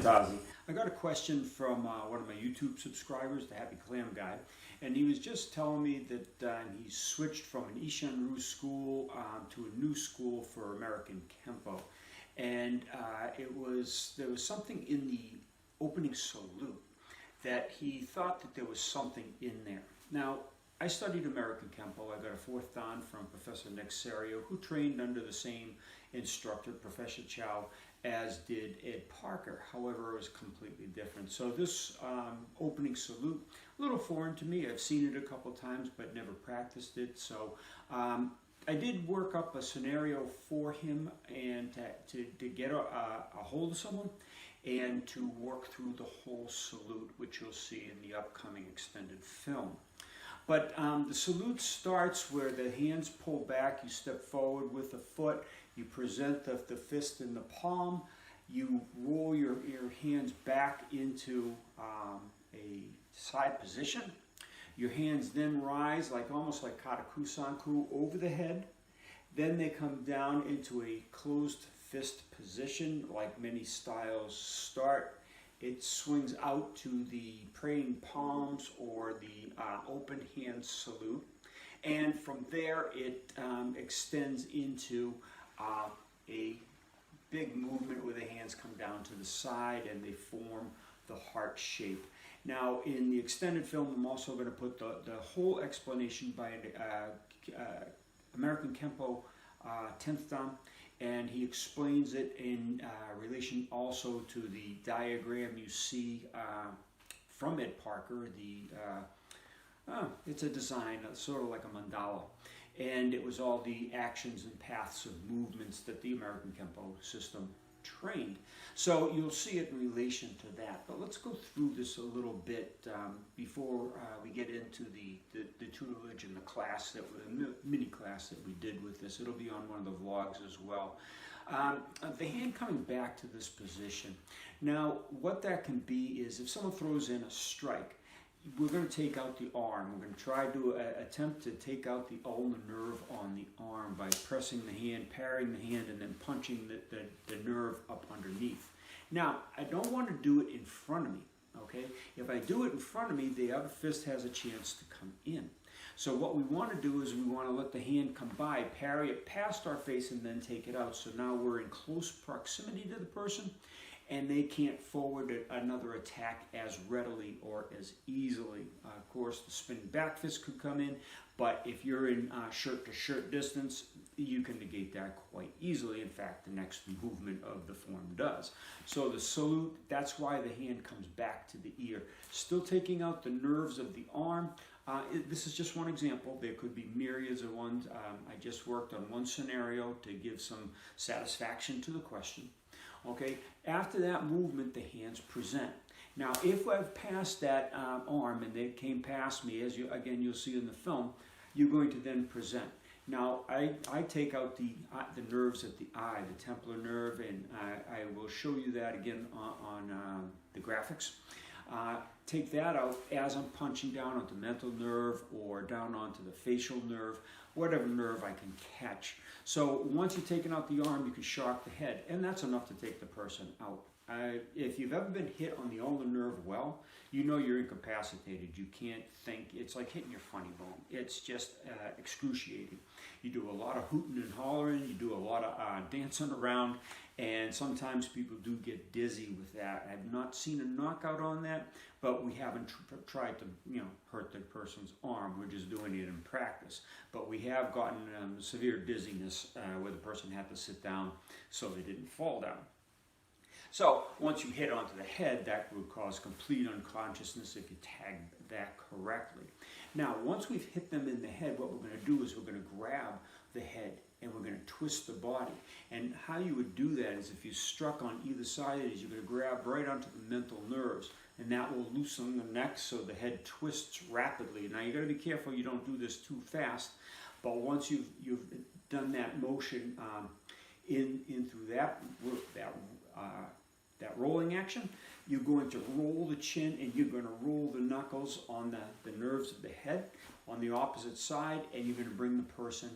Pantazi. I got a question from one of my YouTube subscribers, the Happy Clam Guy, and he was just telling me that he switched from an Ishinryu school to a new school for American Kenpo, and there was something in the opening salute that he thought that there was something in there. Now, I studied American Kenpo. I got a 4th dan from Professor Nick Serio, who trained under the same instructor, Professor Chow, as did Ed Parker. However, it was completely different. So this opening salute, a little foreign to me. I've seen it a couple times, but never practiced it. So I did work up a scenario for him and to get a hold of someone and to work through the whole salute, which you'll see in the upcoming extended film. But the salute starts where the hands pull back, you step forward with the foot, you present the fist in the palm, you roll your hands back into a side position. Your hands then rise almost like Katakusanku over the head. Then they come down into a closed fist position, like many styles start. It swings out to the praying palms or the open hand salute. And from there, it extends into a big movement where the hands come down to the side and they form the heart shape. Now, in the extended film, I'm also going to put the whole explanation by American Kenpo 10th dan, and he explains it in relation also to the diagram you see from Ed Parker. It's a design, sort of like a mandala, and it was all the actions and paths of movements that the American Kenpo system trained. So you'll see it in relation to that. But let's go through this a little bit before we get into the tutelage and the class, the mini class that we did with this. It'll be on one of the vlogs as well. The hand coming back to this position. Now, what that can be is if someone throws in a strike, we're going to take out the arm. We're going to try to attempt to take out the ulnar nerve on the arm by pressing the hand, parrying the hand, and then punching the nerve up underneath. Now, I don't want to do it in front of me, okay? If I do it in front of me, the other fist has a chance to come in. So what we want to do is we want to let the hand come by, parry it past our face, and then take it out. So now we're in close proximity to the person, and they can't forward another attack as readily or as easily. Of course, the spinning back fist could come in, but if you're in shirt-to-shirt distance, you can negate that quite easily. In fact, the next movement of the form does. So the salute, that's why the hand comes back to the ear. Still taking out the nerves of the arm. This is just one example. There could be myriads of ones. I just worked on one scenario to give some satisfaction to the question. Okay, after that movement, the hands present. Now, if I've passed that arm and they came past me, as you'll see in the film, you're going to then present. Now, I take out the nerves at the eye, the templar nerve, and I will show you that again on the graphics. Take that out as I'm punching down onto the mental nerve or down onto the facial nerve, whatever nerve I can catch. So once you've taken out the arm, you can shock the head, and that's enough to take the person out. If you've ever been hit on the ulnar nerve well, you know you're incapacitated. You can't think. It's like hitting your funny bone. It's just excruciating. You do a lot of hooting and hollering. You do a lot of dancing around, and sometimes people do get dizzy with that. I've not seen a knockout on that, but we haven't tried to hurt the person's arm. We're just doing it in practice. But we have gotten severe dizziness where the person had to sit down so they didn't fall down. So once you hit onto the head, that would cause complete unconsciousness if you tag that correctly. Now, once we've hit them in the head, what we're going to do is we're going to grab the head and we're going to twist the body. And how you would do that is if you struck on either side of these, you're going to grab right onto the mental nerves, and that will loosen the neck so the head twists rapidly. Now you got to be careful you don't do this too fast, but once you've done that motion in through that rolling action, you're going to roll the chin and you're going to roll the knuckles on the nerves of the head on the opposite side, and you're going to bring the person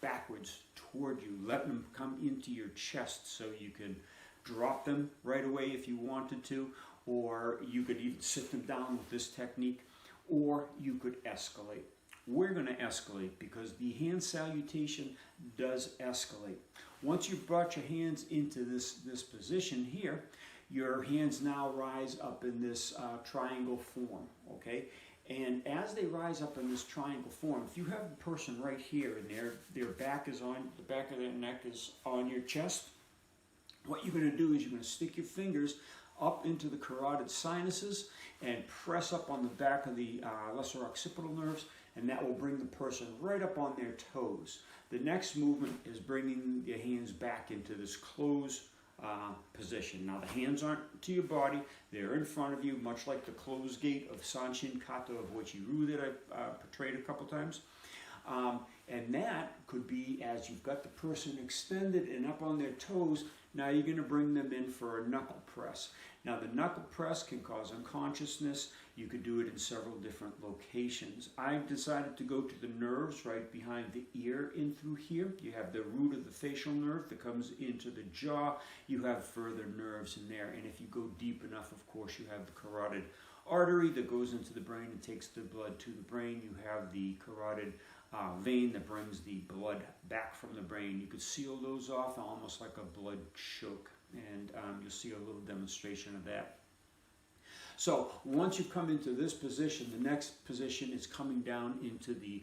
backwards toward you, letting them come into your chest so you can drop them right away if you wanted to, or you could even sit them down with this technique, or you could escalate. We're going to escalate because the hand salutation does escalate. Once you've brought your hands into this position here, your hands now rise up in this triangle form, okay? And as they rise up in this triangle form, if you have the person right here and their back is on, the back of their neck is on your chest, what you're going to do is you're going to stick your fingers up into the carotid sinuses and press up on the back of the lesser occipital nerves, and that will bring the person right up on their toes. The next movement is bringing your hands back into this closed position. Now the hands aren't to your body, they're in front of you, much like the closed gate of Sanshin Kata of Wachiru that I've portrayed a couple times. And that could be as you've got the person extended and up on their toes, now you're going to bring them in for a knuckle press. Now the knuckle press can cause unconsciousness. You could do it in several different locations. I've decided to go to the nerves right behind the ear in through here. You have the root of the facial nerve that comes into the jaw. You have further nerves in there. And if you go deep enough, of course, you have the carotid artery that goes into the brain and takes the blood to the brain. You have the carotid vein that brings the blood back from the brain. You could seal those off almost like a blood choke, and you'll see a little demonstration of that. So once you come into this position, the next position is coming down into the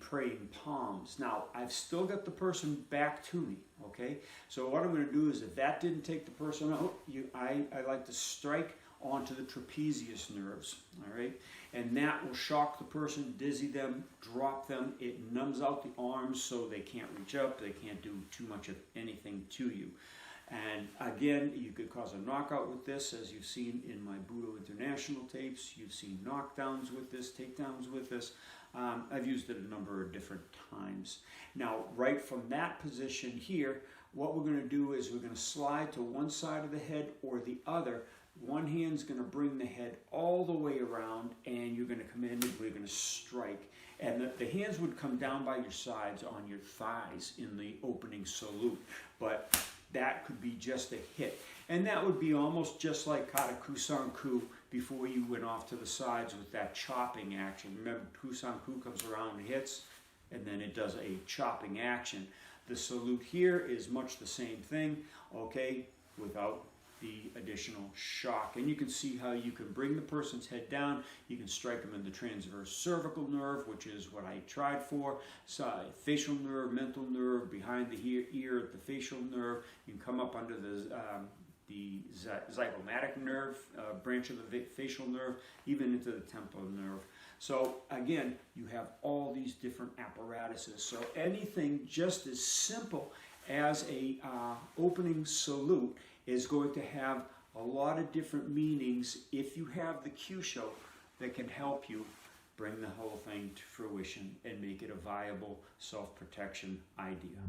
praying palms. Now I've still got the person back to me, okay? So what I'm going to do is, if that didn't take the person out, I like to strike onto the trapezius nerves, all right? And that will shock the person, dizzy them, drop them. It numbs out the arms so they can't reach up, they can't do too much of anything to you. And again, you could cause a knockout with this, as you've seen in my Budo International tapes. You've seen knockdowns with this, takedowns with this. I've used it a number of different times. Now, right from that position here, what we're going to do is we're going to slide to one side of the head or the other. One hand's going to bring the head all the way around, and you're going to come in and we're going to strike. And the hands would come down by your sides on your thighs in the opening salute. But that could be just a hit. And that would be almost just like Kata Kusanku before you went off to the sides with that chopping action. Remember, Kusanku comes around and hits, and then it does a chopping action. The salute here is much the same thing, okay, without the additional shock. And you can see how you can bring the person's head down. You can strike them in the transverse cervical nerve, which is what I tried for. Facial nerve, mental nerve, behind the ear at the facial nerve. You can come up under the zygomatic nerve, branch of the facial nerve, even into the temporal nerve. So again, you have all these different apparatuses. So anything just as simple as a opening salute is going to have a lot of different meanings if you have the Kyusho that can help you bring the whole thing to fruition and make it a viable self-protection idea.